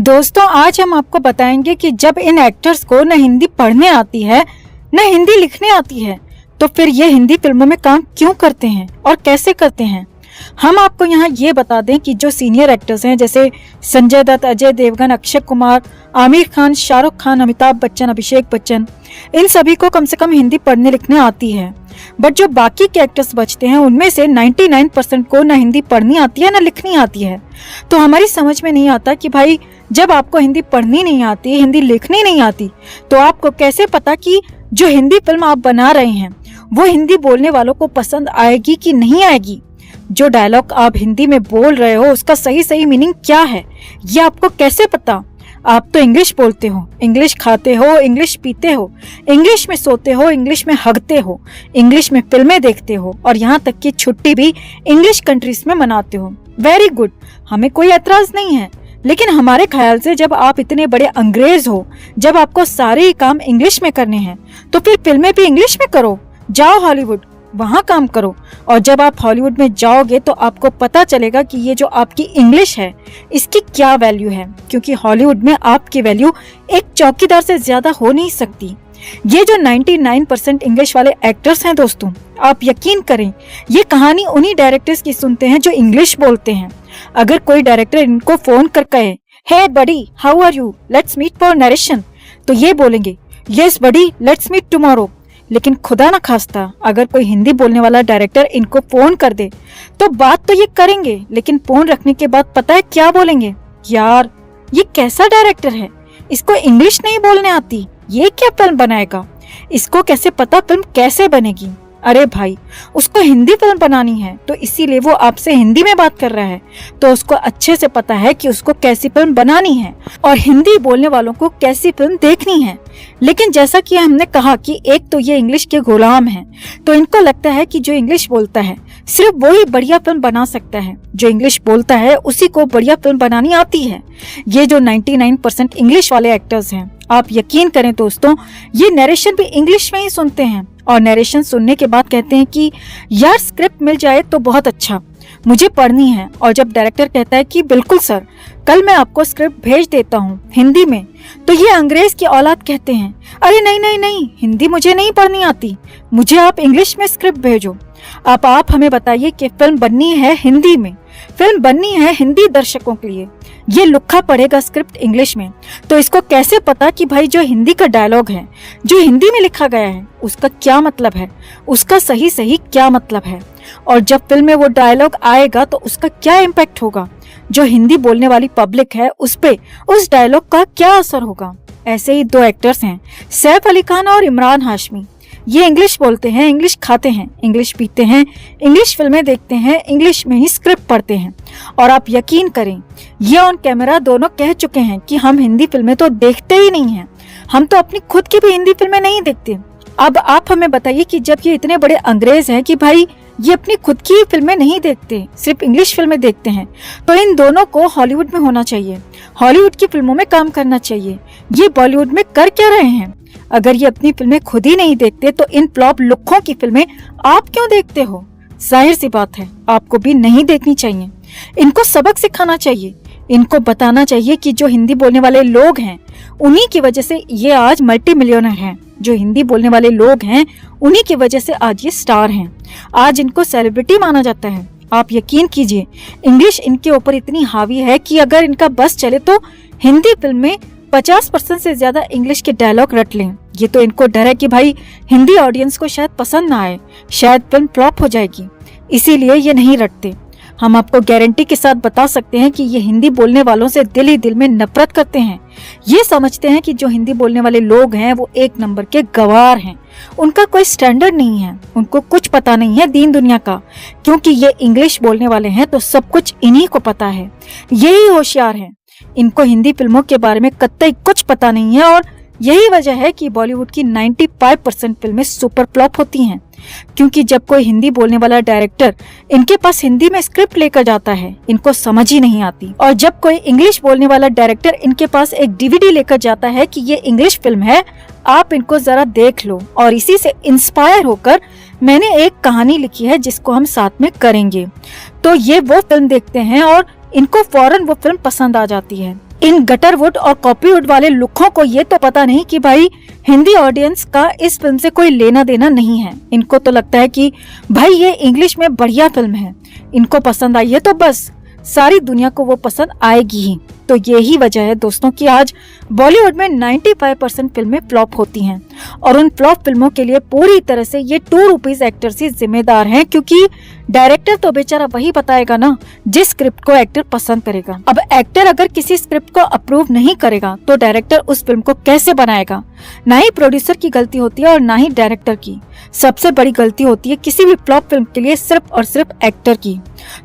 दोस्तों आज हम आपको बताएंगे कि जब इन एक्टर्स को न हिंदी पढ़ने आती है न हिंदी लिखने आती है तो फिर ये हिंदी फिल्मों में काम क्यों करते हैं और कैसे करते हैं। हम आपको यहाँ ये बता दें कि जो सीनियर एक्टर्स हैं जैसे संजय दत्त, अजय देवगन, अक्षय कुमार, आमिर खान, शाहरुख खान, अमिताभ बच्चन, अभिषेक बच्चन, इन सभी को कम से कम हिंदी पढ़ने लिखने आती है। बट जो बाकी के एक्टर्स बचते हैं उनमें से 99% को न हिंदी पढ़नी आती है न लिखनी आती है। तो हमारी समझ में नहीं आता कि भाई जब आपको हिंदी पढ़नी नहीं आती, हिंदी लिखनी नहीं आती, तो आपको कैसे पता कि जो हिंदी फिल्म आप बना रहे हैं वो हिंदी बोलने वालों को पसंद आएगी कि नहीं आएगी। जो डायलॉग आप हिंदी में बोल रहे हो उसका सही मीनिंग क्या है ये आपको कैसे पता। आप तो इंग्लिश बोलते हो, इंग्लिश खाते हो, इंग्लिश पीते हो, इंग्लिश में सोते हो, इंग्लिश में हगते हो, इंग्लिश में फिल्में देखते हो और यहाँ तक कि छुट्टी भी इंग्लिश कंट्रीज में मनाते हो। वेरी गुड, हमें कोई एतराज नहीं है। लेकिन हमारे ख्याल से जब आप इतने बड़े अंग्रेज हो, जब आपको सारे काम इंग्लिश में करने हैं तो फिर फिल्में भी इंग्लिश में करो। जाओ हॉलीवुड, वहाँ काम करो। और जब आप हॉलीवुड में जाओगे तो आपको पता चलेगा कि ये जो आपकी इंग्लिश है इसकी क्या वैल्यू है, क्योंकि हॉलीवुड में आपकी वैल्यू एक चौकीदार से ज्यादा हो नहीं सकती। ये जो 99% इंग्लिश वाले एक्टर्स हैं दोस्तों, आप यकीन करें ये कहानी उन्हीं डायरेक्टर्स की सुनते हैं जो इंग्लिश बोलते हैं। अगर कोई डायरेक्टर इनको फोन कर कहे hey buddy how are you, let's meet for narration, तो ये बोलेंगे yes buddy let's meet tomorrow. लेकिन खुदा ना खास्ता अगर कोई हिंदी बोलने वाला डायरेक्टर इनको फोन कर दे तो बात तो ये करेंगे, लेकिन फोन रखने के बाद पता है क्या बोलेंगे, यार ये कैसा डायरेक्टर है, इसको इंग्लिश नहीं बोलने आती, ये क्या फिल्म बनाएगा, इसको कैसे पता फिल्म कैसे बनेगी। अरे भाई उसको हिंदी फिल्म बनानी है तो इसीलिए वो आपसे हिंदी में बात कर रहा है, तो उसको अच्छे से पता है कि उसको कैसी फिल्म बनानी है और हिंदी बोलने वालों को कैसी फिल्म देखनी है। लेकिन जैसा कि हमने कहा कि एक तो ये इंग्लिश के गुलाम हैं, तो इनको लगता है कि जो इंग्लिश बोलता है सिर्फ वो ही बढ़िया फिल्म बना सकता है, जो इंग्लिश बोलता है उसी को बढ़िया फिल्म बनानी आती है। ये जो 99% इंग्लिश वाले एक्टर्स हैं, आप यकीन करें दोस्तों ये नरेशन भी इंग्लिश में ही सुनते हैं और नरेशन सुनने के बाद कहते हैं कि यार स्क्रिप्ट मिल जाए तो बहुत अच्छा, मुझे पढ़नी है। और जब डायरेक्टर कहता है कि बिल्कुल सर कल मैं आपको स्क्रिप्ट भेज देता हूँ हिंदी में, तो ये अंग्रेज की औलाद कहते हैं अरे नहीं, हिंदी मुझे नहीं पढ़नी आती, मुझे आप इंग्लिश में स्क्रिप्ट भेजो। अब आप हमें बताइए कि फिल्म बननी है हिंदी में, फिल्म बननी है हिंदी दर्शकों के लिए, ये लुक्खा पढ़ेगा स्क्रिप्ट इंग्लिश में, तो इसको कैसे पता कि भाई जो हिंदी का डायलॉग है जो हिंदी में लिखा गया है उसका क्या मतलब है, उसका सही क्या मतलब है। और जब फिल्म में वो डायलॉग आएगा तो उसका क्या इम्पैक्ट होगा, जो हिंदी बोलने वाली पब्लिक है उस पे उस डायलॉग का क्या असर होगा। ऐसे ही दो एक्टर्स हैं सैफ अली खान और इमरान हाशमी। ये इंग्लिश बोलते हैं, इंग्लिश खाते हैं, इंग्लिश पीते हैं, इंग्लिश फिल्में देखते हैं, इंग्लिश में ही स्क्रिप्ट पढ़ते हैं। और आप यकीन करें ये ऑन कैमरा दोनों कह चुके हैं कि हम हिंदी फिल्में तो देखते ही नहीं हैं, हम तो अपनी खुद की भी हिंदी फिल्में नहीं देखते। अब आप हमें बताइए कि जब ये इतने बड़े अंग्रेज हैं कि भाई ये अपनी खुद की फिल्में नहीं देखते, सिर्फ इंग्लिश फिल्में देखते हैं, तो इन दोनों को हॉलीवुड में होना चाहिए, हॉलीवुड की फिल्मों में काम करना चाहिए। ये बॉलीवुड में कर क्या रहे हैं? अगर ये अपनी फिल्में खुद ही नहीं देखते तो इन फ्लॉप लुक्खों की फिल्में आप क्यों देखते हो? जाहिर सी बात है आपको भी नहीं देखनी चाहिए। इनको सबक सिखाना चाहिए, इनको बताना चाहिए कि जो हिंदी बोलने वाले लोग हैं उन्हीं की वजह से ये आज मल्टी मिलियनर हैं, जो हिंदी बोलने वाले लोग हैं उन्हीं की वजह से आज ये स्टार हैं, आज इनको सेलिब्रिटी माना जाता है। आप यकीन कीजिए इंग्लिश इनके ऊपर इतनी हावी है कि अगर इनका बस चले तो हिंदी फिल्म में 50% से ज्यादा इंग्लिश के डायलॉग रट लें। ये तो इनको डर है कि भाई हिंदी ऑडियंस को शायद पसंद ना आए, शायद फिल्म फ्लॉप हो जाएगी, इसीलिए ये नहीं रटते। हम आपको गारंटी के साथ बता सकते हैं कि ये हिंदी बोलने वालों से दिल ही दिल में नफरत करते हैं। ये समझते हैं कि जो हिंदी बोलने वाले लोग हैं वो एक नंबर के गवार हैं, उनका कोई स्टैंडर्ड नहीं है, उनको कुछ पता नहीं है दीन दुनिया का, क्योंकि ये इंग्लिश बोलने वाले हैं तो सब कुछ इन्हीं को पता है, यही होशियार है। इनको हिंदी फिल्मों के बारे में कतई कुछ पता नहीं है और यही वजह है कि बॉलीवुड की 95% फिल्में सुपर फ्लॉप होती हैं, क्योंकि जब कोई हिंदी बोलने वाला डायरेक्टर इनके पास हिंदी में स्क्रिप्ट लेकर जाता है इनको समझ ही नहीं आती, और जब कोई इंग्लिश बोलने वाला डायरेक्टर इनके पास एक डीवीडी लेकर जाता है कि ये इंग्लिश फिल्म है, आप इनको जरा देख लो और इसी से इंस्पायर होकर मैंने एक कहानी लिखी है जिसको हम साथ में करेंगे, तो ये वो फिल्म देखते हैं और इनको फौरन वो फिल्म पसंद आ जाती है। इन गटरवुड और कॉपीवुड वाले लुखों को ये तो पता नहीं कि भाई हिंदी ऑडियंस का इस फिल्म से कोई लेना देना नहीं है। इनको तो लगता है कि भाई ये इंग्लिश में बढ़िया फिल्म है, इनको पसंद आई है तो बस सारी दुनिया को वो पसंद आएगी ही। तो यही वजह है दोस्तों कि आज बॉलीवुड में 95% फिल्में फ्लॉप होती हैं और उन फ्लॉप फिल्मों के लिए पूरी तरह से ये 2 रुपीज एक्टर्स ही जिम्मेदार हैं, क्योंकि डायरेक्टर तो बेचारा वही बताएगा ना जिस स्क्रिप्ट को एक्टर पसंद करेगा। अब एक्टर अगर किसी स्क्रिप्ट को अप्रूव नहीं करेगा तो डायरेक्टर उस फिल्म को कैसे बनाएगा। ना ही प्रोड्यूसर की गलती होती है और ना ही डायरेक्टर की। सबसे बड़ी गलती होती है किसी भी फ्लॉप फिल्म के लिए सिर्फ और सिर्फ एक्टर की।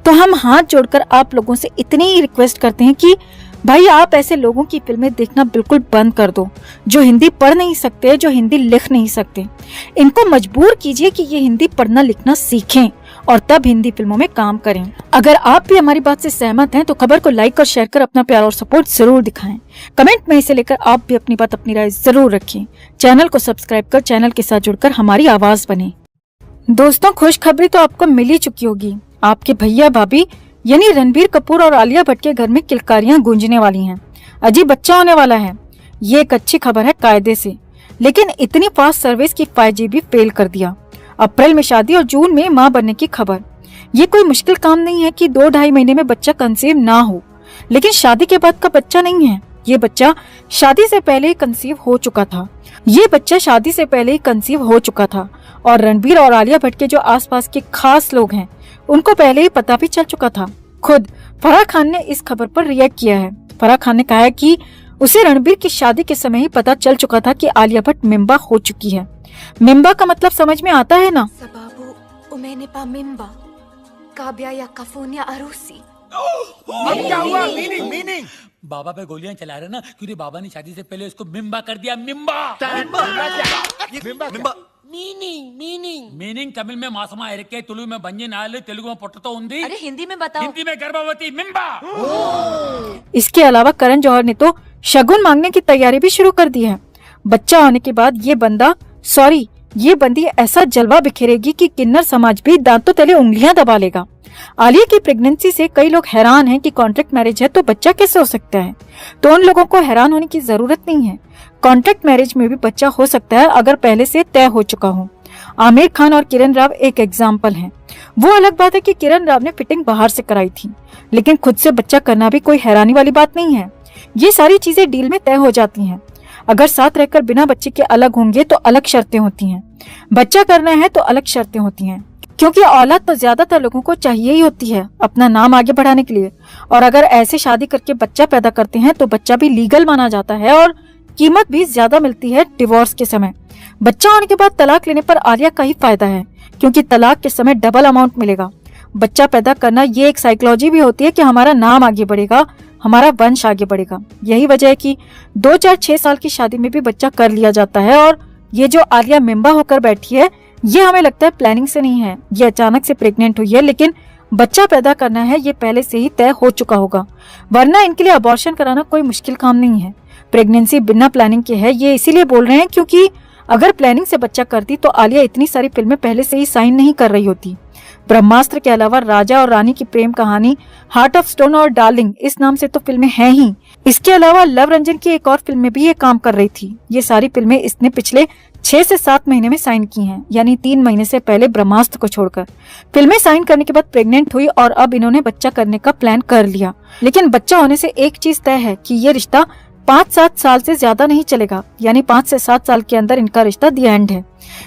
तो हम हाथ जोड़कर आप लोगों से इतनी ही रिक्वेस्ट करते हैं कि भाई आप ऐसे लोगों की फिल्में देखना बिल्कुल बंद कर दो जो हिंदी पढ़ नहीं सकते, जो हिंदी लिख नहीं सकते। इनको मजबूर कीजिए कि ये हिंदी पढ़ना लिखना सीखें और तब हिंदी फिल्मों में काम करें। अगर आप भी हमारी बात से सहमत हैं तो खबर को लाइक और शेयर कर अपना प्यार और सपोर्ट जरूर दिखाएं। कमेंट में इसे लेकर आप भी अपनी बात, अपनी राय जरूर रखें। चैनल को सब्सक्राइब कर चैनल के साथ जुड़कर हमारी आवाज बने। दोस्तों, खुशखबरी तो आपको मिल ही चुकी होगी। आपके भैया भाभी यानी रणबीर कपूर और आलिया भट्ट के घर में किलकारियां गूंजने वाली हैं। अजीब बच्चा होने वाला है। ये एक अच्छी खबर है कायदे से, लेकिन इतनी फास्ट सर्विस की 5G भी फेल कर दिया। अप्रैल में शादी और जून में मां बनने की खबर। ये कोई मुश्किल काम नहीं है कि 2-2.5 महीने में बच्चा कंसीव ना हो, लेकिन शादी के बाद का बच्चा नहीं है। ये बच्चा शादी से पहले ही कंसीव हो चुका था। और रणबीर और आलिया भट्ट के जो आसपास के खास लोग हैं उनको पहले ही पता भी चल चुका था। खुद फराह खान ने इस खबर पर रिएक्ट किया है। फराह खान ने कहा है कि उसे रणबीर की शादी के समय ही पता चल चुका था कि आलिया भट्ट मिंबा हो चुकी है। मिंबा का मतलब समझ में आता है ना? अब क्या हुआ? मीनिंग बाबा पे गोलियां चला रहे ना, क्योंकि बाबा ने शादी से पहले उसको मिंबा कर दिया। मिंबा मीनिंग तमिल में मासमा इरके, तुलु में बंजी नाले, तेलुगु में पुट्टतो उंदी। अरे हिंदी में बताओ। हिंदी में गर्भवती मिंबा। इसके अलावा करण जौहर ने तो शगुन मांगने की तैयारी भी शुरू कर दी है। बच्चा होने के बाद ये बंदी ऐसा जलवा बिखेरेगी कि किन्नर समाज भी दांतों तले उंगलियां दबा लेगा। आलिया की प्रेगनेंसी से कई लोग हैरान हैं कि कॉन्ट्रैक्ट मैरिज है तो बच्चा कैसे हो सकता है। तो उन लोगों को हैरान होने की जरूरत नहीं है। कॉन्ट्रैक्ट मैरिज में भी बच्चा हो सकता है अगर पहले से तय हो चुका हो। आमिर खान और किरण राव एक एग्जाम्पल हैं। वो अलग बात है कि किरण राव ने फिटिंग बाहर से कराई थी, लेकिन खुद से बच्चा करना भी कोई हैरानी वाली बात नहीं है। ये सारी चीजें डील में तय हो जाती हैं। अगर साथ रहकर बिना बच्चे के अलग होंगे तो अलग शर्तें होती हैं। बच्चा करना है तो अलग शर्तें होती हैं, क्योंकि औलाद तो ज्यादातर लोगों को चाहिए ही होती है अपना नाम आगे बढ़ाने के लिए। और अगर ऐसे शादी करके बच्चा पैदा करते हैं तो बच्चा भी लीगल माना जाता है और कीमत भी ज्यादा मिलती है डिवोर्स के समय। बच्चा होने के बाद तलाक लेने पर आलिया का ही फायदा है, क्योंकि तलाक के समय डबल अमाउंट मिलेगा। बच्चा पैदा करना ये एक साइकोलॉजी भी होती है कि हमारा नाम आगे बढ़ेगा, हमारा वंश आगे बढ़ेगा। यही वजह है कि 2, 4, 6 साल की शादी में भी बच्चा कर लिया जाता है। और ये जो आलिया मिंबा होकर बैठी है, ये हमें लगता है प्लानिंग से नहीं है, ये अचानक से प्रेग्नेंट हुई है, लेकिन बच्चा पैदा करना है ये पहले से ही तय हो चुका होगा। वरना इनके लिए अबॉर्शन कराना कोई मुश्किल काम नहीं है। प्रेगनेंसी बिना प्लानिंग के है, ये इसीलिए बोल रहे हैं क्योंकि अगर प्लानिंग से बच्चा करती तो आलिया इतनी सारी फिल्में पहले से ही साइन नहीं कर रही होती। ब्रह्मास्त्र के अलावा राजा और रानी की प्रेम कहानी, हार्ट ऑफ स्टोन और डार्लिंग इस नाम से तो फिल्में हैं ही। इसके अलावा लव रंजन की एक और फिल्म में भी ये काम कर रही थी। ये सारी फिल्में इसने पिछले 6 से 7 महीने में साइन की हैं, यानी 3 महीने से पहले ब्रह्मास्त्र को छोड़कर। फिल्में साइन करने के बाद प्रेग्नेंट हुई और अब इन्होंने बच्चा करने का प्लान कर लिया। लेकिन बच्चा होने से एक चीज तय है कि ये रिश्ता 5-7 साल से ज्यादा नहीं चलेगा, यानी 5 से 7 साल के अंदर इनका रिश्ता दी एंड है।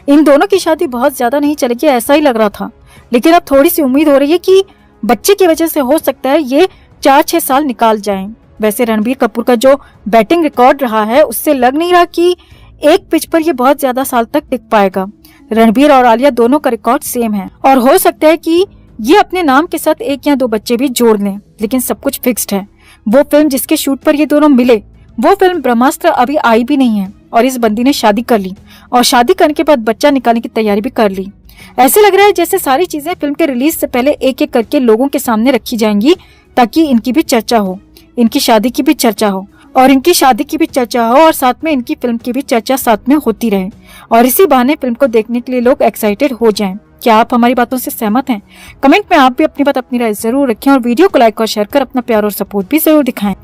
इन दोनों की शादी बहुत ज्यादा नहीं चलेगी ऐसा ही लग रहा था, लेकिन अब थोड़ी सी उम्मीद हो रही है कि बच्चे की वजह से हो सकता है ये 4-6 साल निकाल जाएं। वैसे रणबीर कपूर का जो बैटिंग रिकॉर्ड रहा है उससे लग नहीं रहा कि एक पिच पर ये बहुत ज्यादा साल तक टिक पाएगा। रणबीर और आलिया दोनों का रिकॉर्ड सेम है और हो सकता है कि ये अपने नाम के साथ 1 या 2 बच्चे भी जोड़ लें, लेकिन सब कुछ फिक्स्ड है। वो फिल्म जिसके शूट पर ये दोनों मिले, वो फिल्म ब्रह्मास्त्र अभी आई भी नहीं है और इस बंदी ने शादी कर ली और शादी करने के बाद बच्चा निकालने की तैयारी भी कर ली। ऐसे लग रहा है जैसे सारी चीजें फिल्म के रिलीज से पहले एक एक करके लोगों के सामने रखी जाएंगी, ताकि इनकी भी चर्चा हो, इनकी शादी की भी चर्चा हो और इनकी शादी की भी चर्चा हो और साथ में इनकी फिल्म की भी चर्चा साथ में होती रहे और इसी बहाने फिल्म को देखने के लिए लोग एक्साइटेड हो जाएं। क्या आप हमारी बातों से सहमत हैं? कमेंट में आप भी अपनी बात, अपनी राय जरूर रखें और वीडियो को लाइक और शेयर कर अपना प्यार और सपोर्ट भी जरूर दिखाएं।